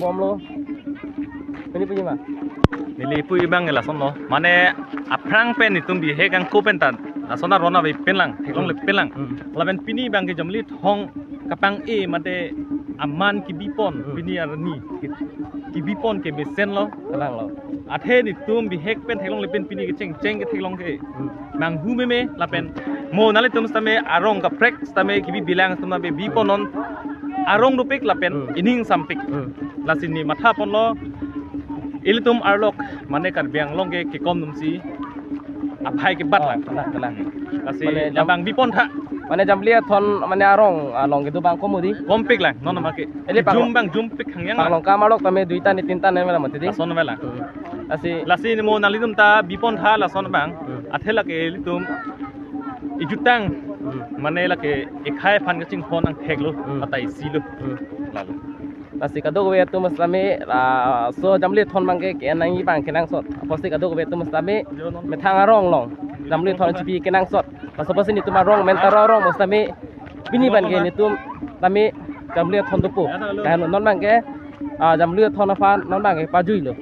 Bom lo. Ini punya mah. Mili pui bang la sono mane aprang pen itum bi he gang ko pen tan la sona rona bi pen lang thilong le pen lang la ben pini bang ke jamli thong kapang e mate aman ki bipon pini arni ki bipon ke besen lo lang lo athe ni tum bi hek pen thilong le pen pini ke cheng cheng ke thilong ke mang hu me la pen mo nale tum stame arong ka prek stame ki bi bilang stama be biponon arong rupik la pen ining sampik la sini matha pon lo ilitum arlok mane kar biang longge ke kom numsi aphai ke bat lang kasi jabang bipon tha Mana jam lihat thon mana arong long gitu bang komudi kompik lang non make Eli jum pik hangyang pang long kamalok tame duita ni tinta ne mela mati son mela asi lasi ni mo nalitum ta bipon tha la son bang athela ke litum ijutang mane la ke ekhai phan ke ching phon ang theklo atai silu lalu Nasi kadok we tu muslami so jamli thon bangke kenang i bang kenang sot aposti kadok we tu muslami methang arong long jamli thon chipi kenang sot pasoposi ni tuma rong mentara rong muslami bini bangke ni tum tami jamli thon tupu kan non bangke jamli thon afan non bangke pajui lo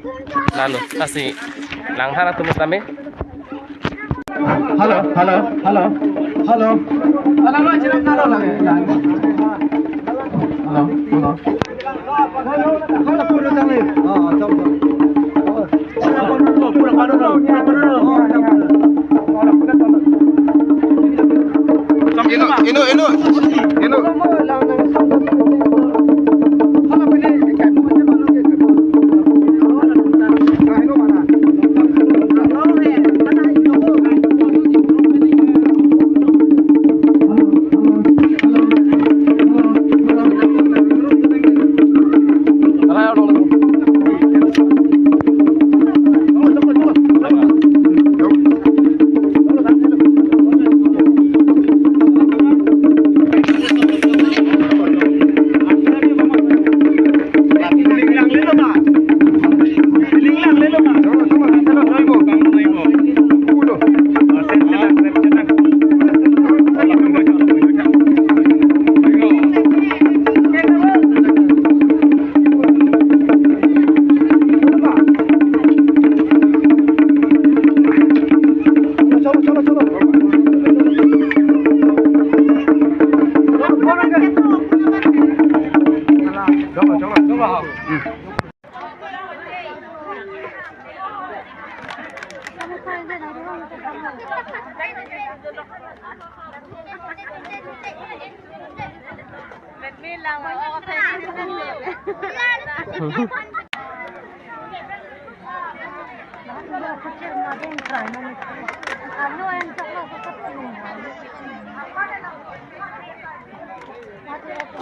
lalu nasi lang thana tu muslami Halo halo lo chiram na lo lage halo Halo pura tang le chom pura padu lo ino Halo pele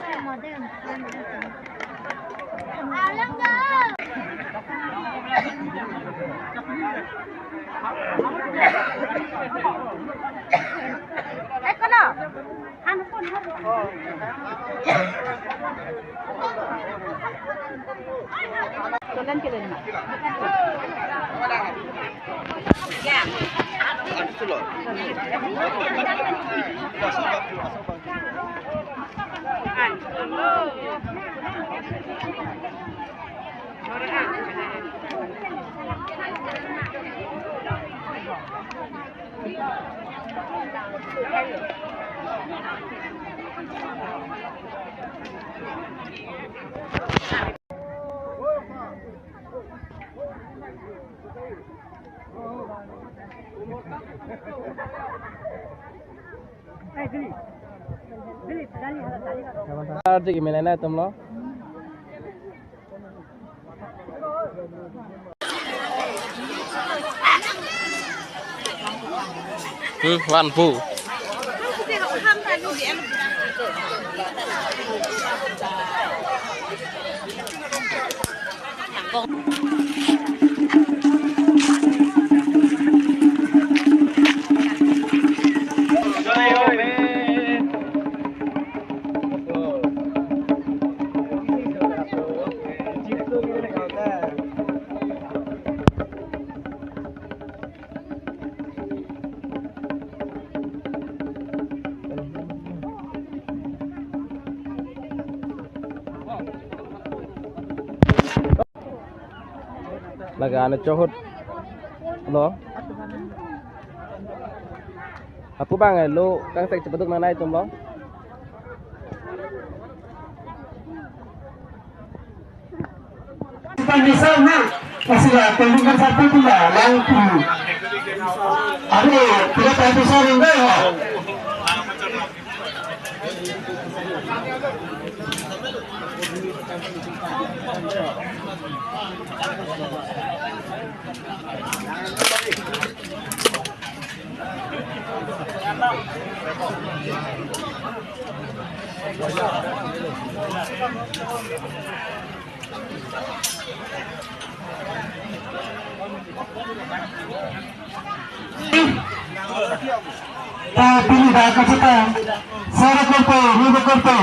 kai mo je mano ke ino mana Arti gimana na tum lo Wan Pu Laga anu cohut Lo. Aku bang lo kang tek cepetuk nang nai tum lo. Bisa na kasi tendungan satu pula langku. Aduh, tidak tahu sorry enggak ya? Pilih dah kita. Sara करते, नींद करते.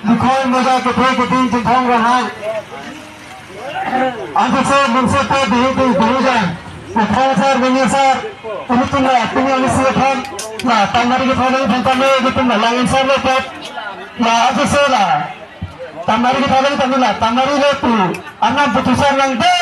दिखाई मजा के थे के दिन से ढंग रहा. आगे से मुझसे तो दिए जाए. Ukhang sar dengan sar, ini tuh lah, tinggal isi kan, nah tamari kita lagi tentangnya gitu lah, langin sar lepas, nah aku salah, tamari kita lagi tentang lah, tamari lepu, anak putusan yang deh.